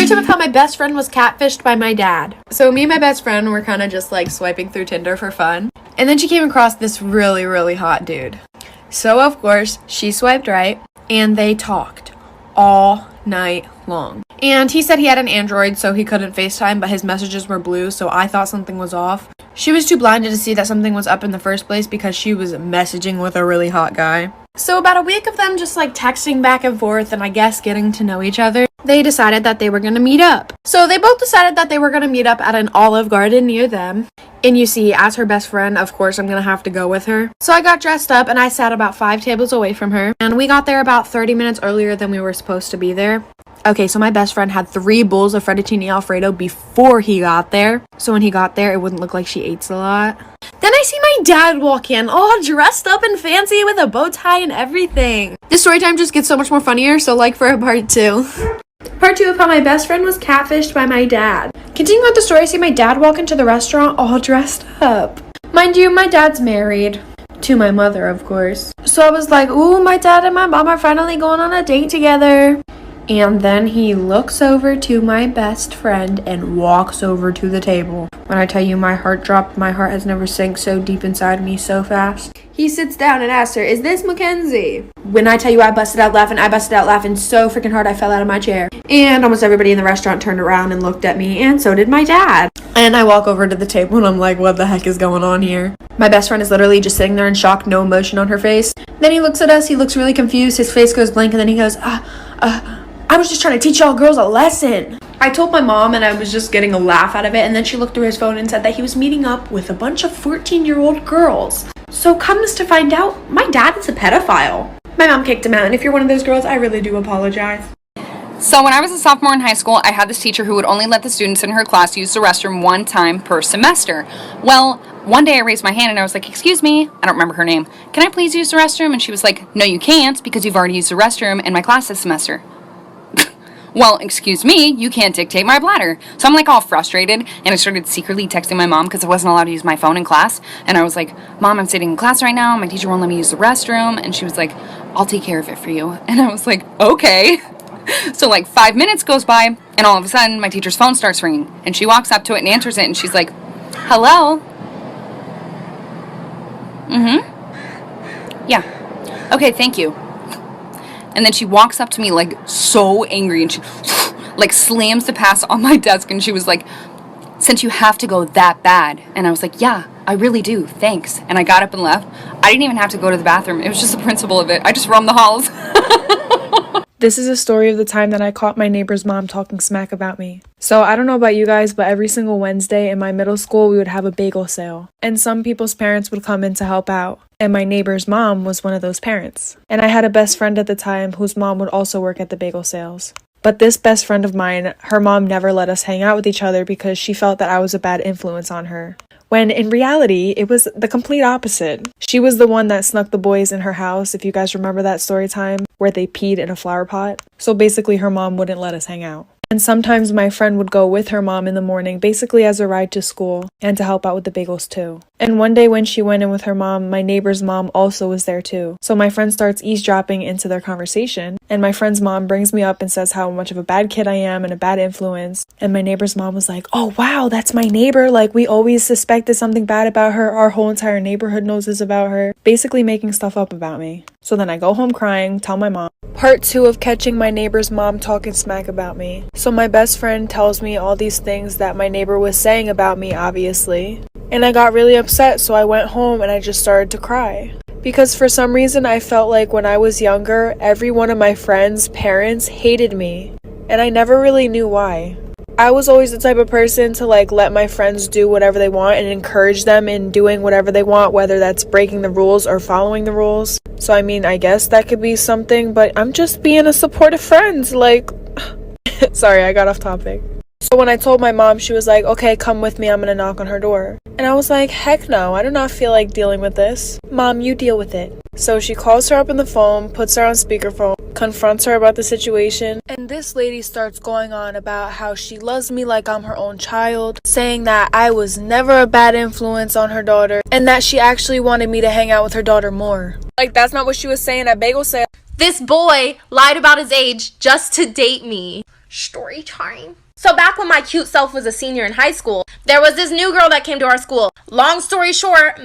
time of how my best friend was catfished by my dad. So me and my best friend were kind of just like swiping through Tinder for fun. And then she came across this really, really hot dude. So of course, she swiped right and they talked all night long. And he said he had an Android, so he couldn't FaceTime, but his messages were blue, so I thought something was off. She was too blinded to see that something was up in the first place because she was messaging with a really hot guy. So about a week of them just like texting back and forth and I guess getting to know each other, they decided that they were gonna meet up. So they both decided that they were gonna meet up at an Olive Garden near them. And you see, as her best friend, of course, I'm gonna have to go with her. So I got dressed up and I sat about 5 tables away from her. And we got there about 30 minutes earlier than we were supposed to be there. Okay, so my best friend had 3 bowls of fettuccine alfredo before he got there. So when he got there, it wouldn't look like she ate a lot. Then I see my dad walk in, all dressed up and fancy with a bow tie and everything. This story time just gets so much more funnier, so like for a part 2. Part 2 of how my best friend was catfished by my dad. Continuing with the story, I see my dad walk into the restaurant all dressed up. Mind you, my dad's married. To my mother, of course. So I was like, ooh, my dad and my mom are finally going on a date together. And then he looks over to my best friend and walks over to the table. When I tell you my heart dropped, my heart has never sank so deep inside me so fast. He sits down and asks her, is this Mackenzie? When I tell you I busted out laughing so freaking hard I fell out of my chair. And almost everybody in the restaurant turned around and looked at me, and so did my dad. And I walk over to the table and I'm like, what the heck is going on here? My best friend is literally just sitting there in shock, no emotion on her face. Then he looks at us, he looks really confused, his face goes blank, and then he goes, I was just trying to teach y'all girls a lesson. I told my mom and I was just getting a laugh out of it, and then she looked through his phone and said that he was meeting up with a bunch of 14-year-old girls. So comes to find out, my dad is a pedophile. My mom kicked him out, and if you're one of those girls, I really do apologize. So when I was a sophomore in high school, I had this teacher who would only let the students in her class use the restroom 1 time per semester. Well, one day I raised my hand and I was like, excuse me, I don't remember her name, can I please use the restroom? And she was like, no you can't, because you've already used the restroom in my class this semester. Well, excuse me, you can't dictate my bladder. So I'm like all frustrated, and I started secretly texting my mom because I wasn't allowed to use my phone in class. And I was like, Mom, I'm sitting in class right now, my teacher won't let me use the restroom. And she was like, I'll take care of it for you. And I was like, okay. So like 5 minutes goes by, and all of a sudden my teacher's phone starts ringing, and she walks up to it and answers it, and she's like, hello? Yeah. Okay, thank you. And then she walks up to me like so angry, and she like slams the pass on my desk, and she was like, since you have to go that bad. And I was like, yeah, I really do, thanks. And I got up and left. I didn't even have to go to the bathroom. It was just the principle of it. I just roamed the halls. This is a story of the time that I caught my neighbor's mom talking smack about me. So I don't know about you guys, but every single Wednesday in my middle school, we would have a bagel sale. And some people's parents would come in to help out. And my neighbor's mom was one of those parents. And I had a best friend at the time whose mom would also work at the bagel sales. But this best friend of mine, her mom never let us hang out with each other because she felt that I was a bad influence on her. When in reality, it was the complete opposite. She was the one that snuck the boys in her house, if you guys remember that story time, where they peed in a flower pot. So basically her mom wouldn't let us hang out. And sometimes my friend would go with her mom in the morning, basically as a ride to school, and to help out with the bagels too. And one day when she went in with her mom, my neighbor's mom also was there too. So my friend starts eavesdropping into their conversation, and my friend's mom brings me up and says how much of a bad kid I am and a bad influence. And my neighbor's mom was like, oh wow, that's my neighbor, like we always suspected something bad about her, our whole entire neighborhood knows this about her, basically making stuff up about me. So then I go home crying, tell my mom. Part 2 of catching my neighbor's mom talking smack about me. So my best friend tells me all these things that my neighbor was saying about me, obviously. And I got really upset, so I went home and I just started to cry. Because for some reason I felt like when I was younger, every one of my friends' parents hated me. And I never really knew why. I was always the type of person to like let my friends do whatever they want and encourage them in doing whatever they want, whether that's breaking the rules or following the rules. So I mean, I guess that could be something, but I'm just being a supportive friend, like... Sorry, I got off topic. So when I told my mom, she was like, okay, come with me, I'm gonna knock on her door. And I was like, heck no, I do not feel like dealing with this. Mom, you deal with it. So she calls her up on the phone, puts her on speakerphone, confronts her about the situation, and this lady starts going on about how she loves me like I'm her own child, saying that I was never a bad influence on her daughter, and that she actually wanted me to hang out with her daughter more. Like, that's not what she was saying at bagel sale. This boy lied about his age just to date me. Story time. So back when my cute self was a senior in high school, there was this new girl that came to our school. Long story short,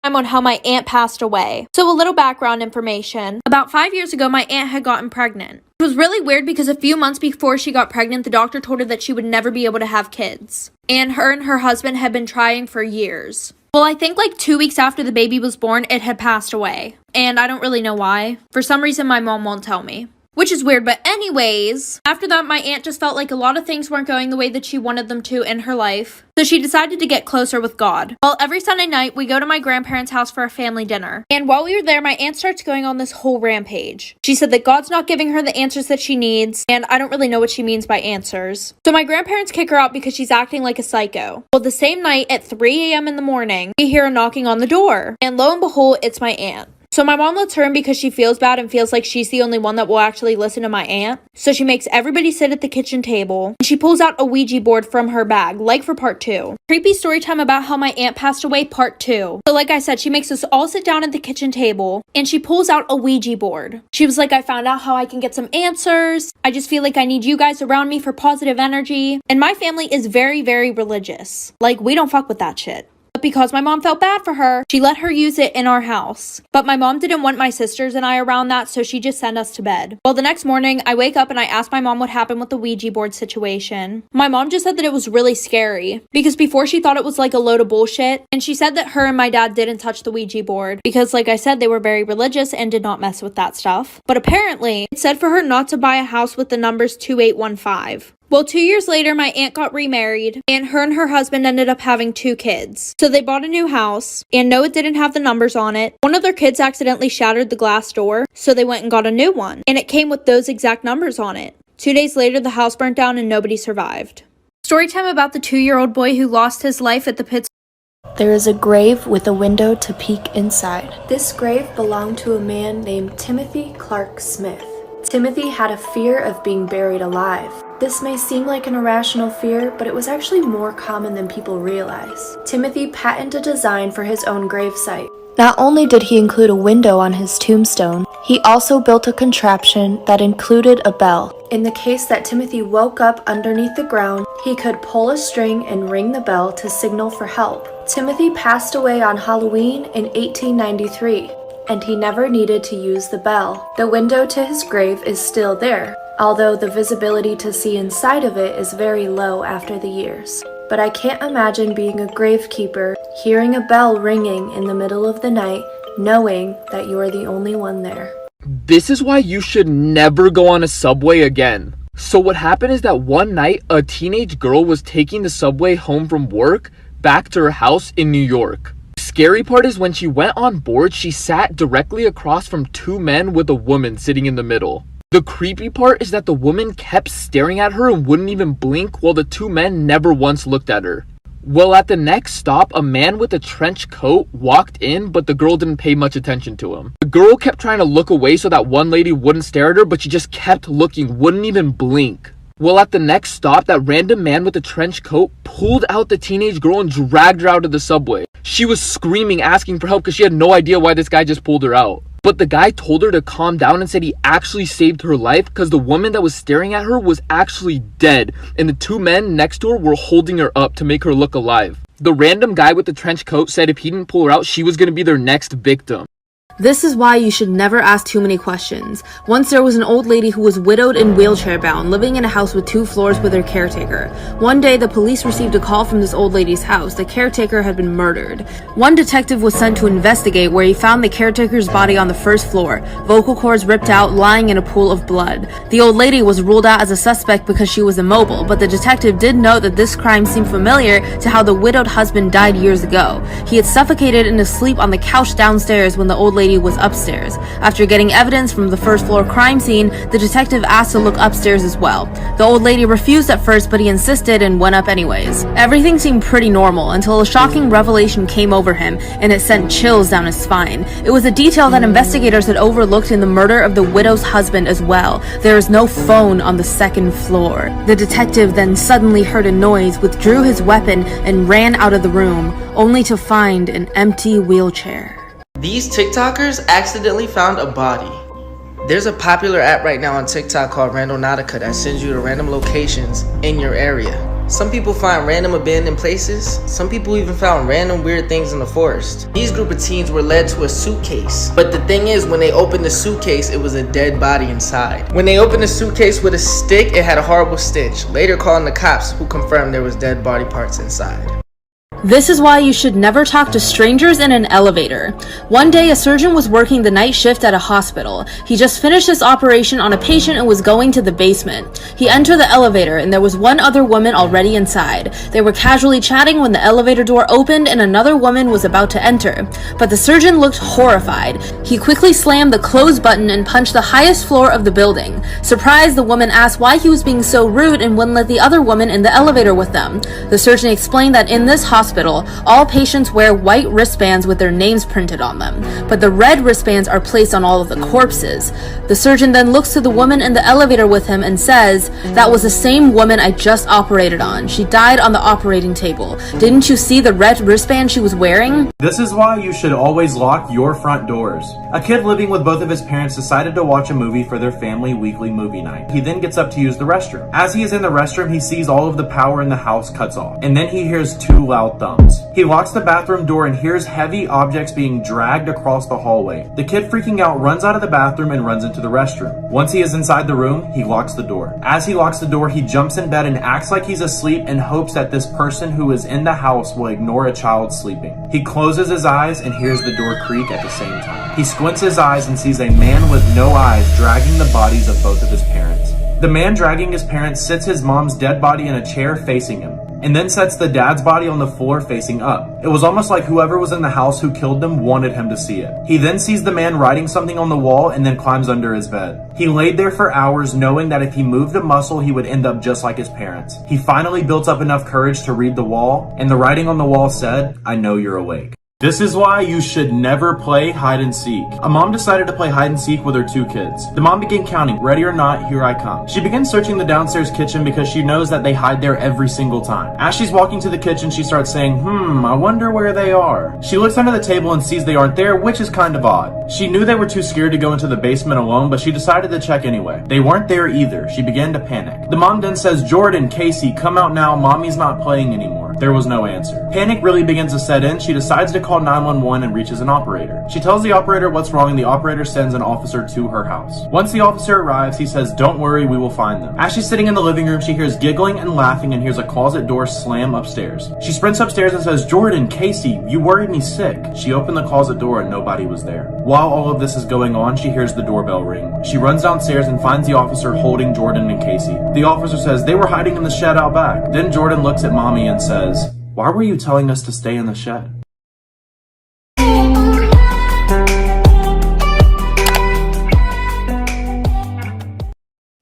On how my aunt passed away. So a little background information. About 5 years ago, my aunt had gotten pregnant. It was really weird because a few months before she got pregnant, the doctor told her that she would never be able to have kids. And her husband had been trying for years. Well, I think like 2 weeks after the baby was born, it had passed away. And I don't really know why. For some reason, my mom won't tell me. Which is weird, but anyways, after that, my aunt just felt like a lot of things weren't going the way that she wanted them to in her life. So she decided to get closer with God. Well, every Sunday night, we go to my grandparents' house for a family dinner. And while we were there, my aunt starts going on this whole rampage. She said that God's not giving her the answers that she needs, and I don't really know what she means by answers. So my grandparents kick her out because she's acting like a psycho. Well, the same night at 3 a.m. in the morning, we hear a knocking on the door. And lo and behold, it's my aunt. So my mom lets her in because she feels bad and feels like she's the only one that will actually listen to my aunt. So she makes everybody sit at the kitchen table. And she pulls out a Ouija board from her bag, like for part 2. Creepy story time about how my aunt passed away, part 2. So like I said, she makes us all sit down at the kitchen table and she pulls out a Ouija board. She was like, I found out how I can get some answers. I just feel like I need you guys around me for positive energy. And my family is very, very religious. Like, we don't fuck with that shit. But because my mom felt bad for her, she let her use it in our house. But my mom didn't want my sisters and I around that, so she just sent us to bed. Well, the next morning, I wake up and I ask my mom what happened with the Ouija board situation. My mom just said that it was really scary, because before she thought it was like a load of bullshit, and she said that her and my dad didn't touch the Ouija board, because like I said, they were very religious and did not mess with that stuff. But apparently, it said for her not to buy a house with the numbers 2815. Well, 2 years later, my aunt got remarried, and her husband ended up having 2 kids. So they bought a new house, and no, it didn't have the numbers on it. One of their kids accidentally shattered the glass door, so they went and got a new one, and it came with those exact numbers on it. 2 days later, the house burnt down and nobody survived. Storytime about the 2-year-old boy who lost his life at the pits. There is a grave with a window to peek inside. This grave belonged to a man named Timothy Clark Smith. Timothy had a fear of being buried alive. This may seem like an irrational fear, but it was actually more common than people realize. Timothy patented a design for his own gravesite. Not only did he include a window on his tombstone, he also built a contraption that included a bell. In the case that Timothy woke up underneath the ground, he could pull a string and ring the bell to signal for help. Timothy passed away on Halloween in 1893. And he never needed to use the bell. The window to his grave is still there, although the visibility to see inside of it is very low after the years. But I can't imagine being a gravekeeper, hearing a bell ringing in the middle of the night, knowing that you are the only one there. This is why you should never go on a subway again. So what happened is that one night, a teenage girl was taking the subway home from work back to her house in New York. Scary part is when she went on board, she sat directly across from 2 men with a woman sitting in the middle. The creepy part is that the woman kept staring at her and wouldn't even blink, while the 2 men never once looked at her. Well, at the next stop, a man with a trench coat walked in, but the girl didn't pay much attention to him. The girl kept trying to look away so that one lady wouldn't stare at her, but she just kept looking, wouldn't even blink. Well, at the next stop, that random man with the trench coat pulled out the teenage girl and dragged her out of the subway. She was screaming, asking for help because she had no idea why this guy just pulled her out. But the guy told her to calm down and said he actually saved her life because the woman that was staring at her was actually dead, and the 2 men next to her were holding her up to make her look alive. The random guy with the trench coat said if he didn't pull her out, she was going to be their next victim. This is why you should never ask too many questions. Once there was an old lady who was widowed and wheelchair bound, living in a house with 2 floors with her caretaker. One day, the police received a call from this old lady's house. The caretaker had been murdered. One detective was sent to investigate, where he found the caretaker's body on the 1st floor, vocal cords ripped out, lying in a pool of blood. The old lady was ruled out as a suspect because she was immobile, but the detective did note that this crime seemed familiar to how the widowed husband died years ago. He had suffocated in his sleep on the couch downstairs when the old lady was upstairs. After getting evidence from the 1st floor crime scene, the detective asked to look upstairs as well. The old lady refused at first, but he insisted and went up anyways. Everything seemed pretty normal until a shocking revelation came over him, and it sent chills down his spine. It was a detail that investigators had overlooked in the murder of the widow's husband as well. There is no phone on the 2nd floor. The detective then suddenly heard a noise, withdrew his weapon, and ran out of the room, only to find an empty wheelchair. These TikTokers accidentally found a body. There's a popular app right now on TikTok called Randonautica that sends you to random locations in your area. Some people find random abandoned places. Some people even found random weird things in the forest. These group of teens were led to a suitcase. But the thing is, when they opened the suitcase, it was a dead body inside. When they opened the suitcase with a stick, it had a horrible stench, later calling the cops, who confirmed there was dead body parts inside. This is why you should never talk to strangers in an elevator. One day, a surgeon was working the night shift at a hospital. He just finished his operation on a patient and was going to the basement. He entered the elevator and there was one other woman already inside. They were casually chatting when the elevator door opened and another woman was about to enter. But the surgeon looked horrified. He quickly slammed the close button and punched the highest floor of the building. Surprised, the woman asked why he was being so rude and wouldn't let the other woman in the elevator with them. The surgeon explained that in this hospital, all patients wear white wristbands with their names printed on them, but the red wristbands are placed on all of the corpses. The surgeon then looks to the woman in the elevator with him and says, "That was the same woman I just operated on. She died on the operating table. Didn't you see the red wristband she was wearing?" This is why you should always lock your front doors. A kid living with both of his parents decided to watch a movie for their family weekly movie night. He then gets up to use the restroom. As he is in the restroom, he sees all of the power in the house cuts off, and then he hears two loud thumbs. He locks the bathroom door and hears heavy objects being dragged across the hallway. The kid, freaking out, runs out of the bathroom and runs into the restroom. Once he is inside the room, he locks the door. As he locks the door, he jumps in bed and acts like he's asleep in hopes that this person who is in the house will ignore a child sleeping. He closes his eyes and hears the door creak at the same time. He squints his eyes and sees a man with no eyes dragging the bodies of both of his parents. The man dragging his parents sits his mom's dead body in a chair facing him, and then sets the dad's body on the floor facing up. It was almost like whoever was in the house who killed them wanted him to see it. He then sees the man writing something on the wall and then climbs under his bed. He laid there for hours knowing that if he moved a muscle, he would end up just like his parents. He finally built up enough courage to read the wall, and the writing on the wall said, "I know you're awake." This is why you should never play hide and seek. A mom decided to play hide and seek with her two kids. The mom began counting, ready or not, here I come. She begins searching the downstairs kitchen because she knows that they hide there every single time. As she's walking to the kitchen, she starts saying, I wonder where they are. She looks under the table and sees they aren't there, which is kind of odd. She knew they were too scared to go into the basement alone, but she decided to check anyway. They weren't there either. She began to panic. The mom then says, "Jordan, Casey, come out now. Mommy's not playing anymore." There was no answer. Panic really begins to set in. She decides to call 911 and reaches an operator. She tells the operator what's wrong and the operator sends an officer to her house. Once the officer arrives, he says, "Don't worry, we will find them." As she's sitting in the living room, she hears giggling and laughing and hears a closet door slam upstairs. She sprints upstairs and says, "Jordan, Casey, you worried me sick." She opened the closet door and nobody was there. While all of this is going on, she hears the doorbell ring. She runs downstairs and finds the officer holding Jordan and Casey. The officer says they were hiding in the shed out back. Then Jordan looks at mommy and says, "Why were you telling us to stay in the shed?"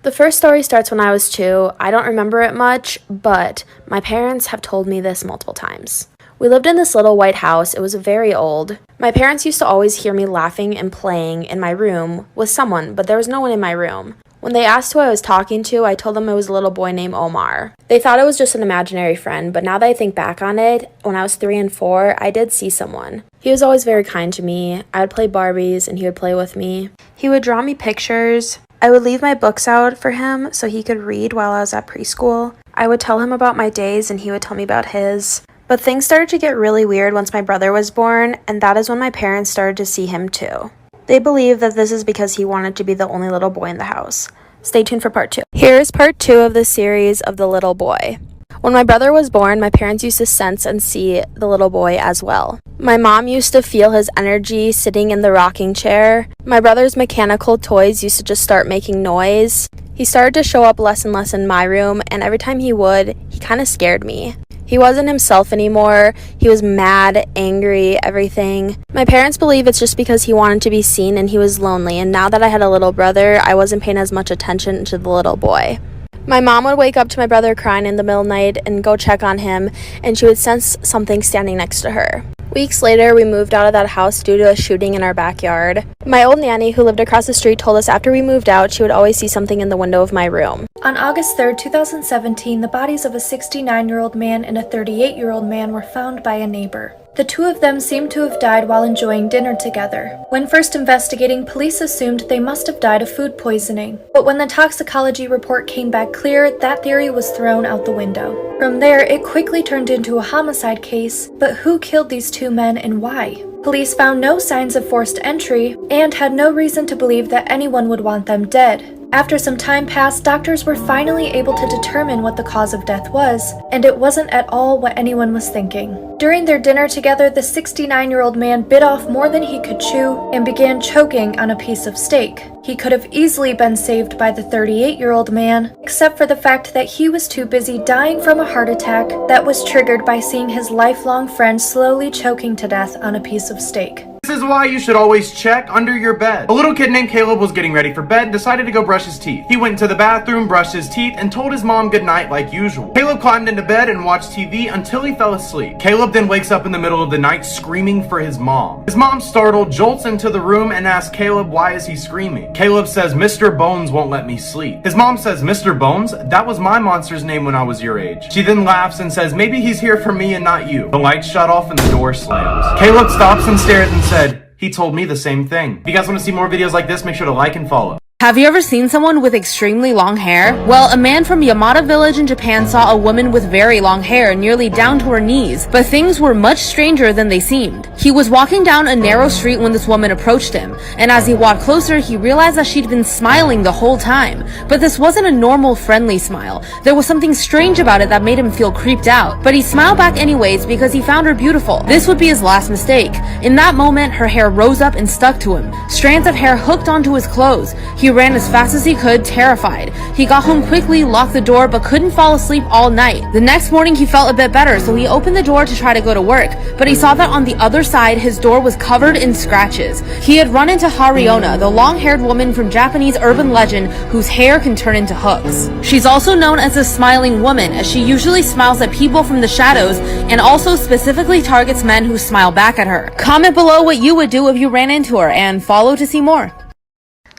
The first story starts when I was 2. I don't remember it much, but my parents have told me this multiple times. We lived in this little white house. It was very old. My parents used to always hear me laughing and playing in my room with someone, but there was no one in my room. When they asked who I was talking to, I told them it was a little boy named Omar. They thought it was just an imaginary friend, but now that I think back on it, when I was 3 and 4, I did see someone. He was always very kind to me. I would play Barbies and he would play with me. He would draw me pictures. I would leave my books out for him so he could read while I was at preschool. I would tell him about my days and he would tell me about his. But things started to get really weird once my brother was born, and that is when my parents started to see him too. They believe that this is because he wanted to be the only little boy in the house. Stay tuned for part 2. Here's part 2 of the series of the little boy. When my brother was born, my parents used to sense and see the little boy as well. My mom used to feel his energy sitting in the rocking chair. My brother's mechanical toys used to just start making noise. He started to show up less and less in my room, and every time he would, he kind of scared me. He wasn't himself anymore. He was mad, angry, everything. My parents believe it's just because he wanted to be seen and he was lonely, and now that I had a little brother, I wasn't paying as much attention to the little boy. My mom would wake up to my brother crying in the middle of the night and go check on him, and she would sense something standing next to her. Weeks later, we moved out of that house due to a shooting in our backyard. My old nanny, who lived across the street, told us after we moved out, she would always see something in the window of my room. On August 3rd, 2017, the bodies of a 69-year-old man and a 38-year-old man were found by a neighbor. The two of them seemed to have died while enjoying dinner together. When first investigating, police assumed they must have died of food poisoning. But when the toxicology report came back clear, that theory was thrown out the window. From there, it quickly turned into a homicide case, but who killed these two men and why? Police found no signs of forced entry and had no reason to believe that anyone would want them dead. After some time passed, doctors were finally able to determine what the cause of death was, and it wasn't at all what anyone was thinking. During their dinner together, the 69-year-old man bit off more than he could chew and began choking on a piece of steak. He could have easily been saved by the 38-year-old man, except for the fact that he was too busy dying from a heart attack that was triggered by seeing his lifelong friend slowly choking to death on a piece of steak. This is why you should always check under your bed. A little kid named Caleb was getting ready for bed and decided to go brush his teeth. He went to the bathroom, brushed his teeth, and told his mom goodnight like usual. Caleb climbed into bed and watched TV until he fell asleep. Caleb then wakes up in the middle of the night screaming for his mom. His mom, startled, jolts into the room and asks Caleb why is he screaming. Caleb says, "Mr. Bones won't let me sleep." His mom says, "Mr. Bones? That was my monster's name when I was your age." She then laughs and says, "Maybe he's here for me and not you." The lights shut off and the door slams. Caleb stops and stares and said, "He told me the same thing." If you guys want to see more videos like this, make sure to like and follow. Have you ever seen someone with extremely long hair? Well, a man from Yamata village in Japan saw a woman with very long hair nearly down to her knees, but things were much stranger than they seemed. He was walking down a narrow street when this woman approached him, and as he walked closer, he realized that she'd been smiling the whole time. But this wasn't a normal friendly smile. There was something strange about it that made him feel creeped out, but he smiled back anyways because he found her beautiful. This would be his last mistake. In that moment, her hair rose up and stuck to him. Strands of hair hooked onto his clothes. He ran as fast as he could, terrified. He got home quickly, locked the door, but couldn't fall asleep all night. The next morning he felt a bit better, so he opened the door to try to go to work, but he saw that on the other side his door was covered in scratches. He had run into Hariona, the long-haired woman from Japanese urban legend whose hair can turn into hooks. She's also known as the smiling woman, as she usually smiles at people from the shadows and also specifically targets men who smile back at her. Comment below what you would do if you ran into her, and follow to see more.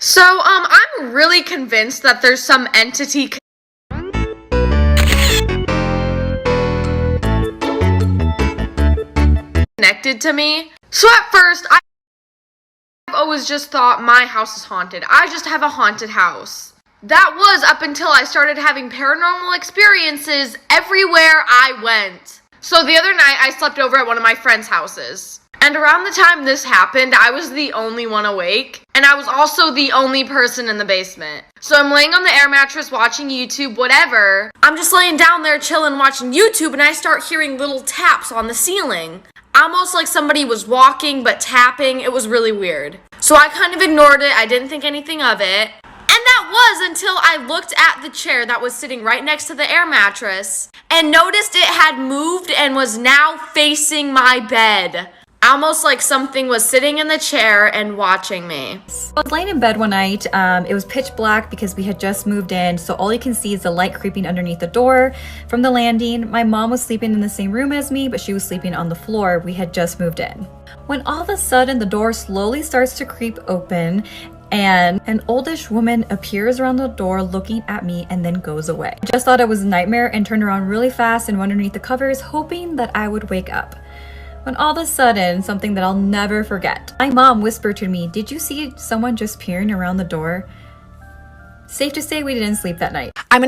So, I'm really convinced that there's some entity connected to me. So at first, I've always just thought my house is haunted. I just have a haunted house. That was up until I started having paranormal experiences everywhere I went. So the other night, I slept over at one of my friends' houses. And around the time this happened, I was the only one awake, and I was also the only person in the basement. So I'm laying on the air mattress watching YouTube, whatever. I'm just laying down there chilling watching YouTube, and I start hearing little taps on the ceiling. Almost like somebody was walking but tapping. It was really weird. So I kind of ignored it. I didn't think anything of it. And that was until I looked at the chair that was sitting right next to the air mattress and noticed it had moved and was now facing my bed. Almost like something was sitting in the chair and watching me. I was laying in bed one night. It was pitch black because we had just moved in, so all you can see is the light creeping underneath the door from the landing. My mom was sleeping in the same room as me, but she was sleeping on the floor. We had just moved in. When all of a sudden the door slowly starts to creep open and an oldish woman appears around the door looking at me and then goes away. I just thought it was a nightmare and turned around really fast and went underneath the covers, hoping that I would wake up. When all of a sudden, something that I'll never forget. My mom whispered to me, "Did you see someone just peering around the door?" Safe to say we didn't sleep that night. I'm gonna be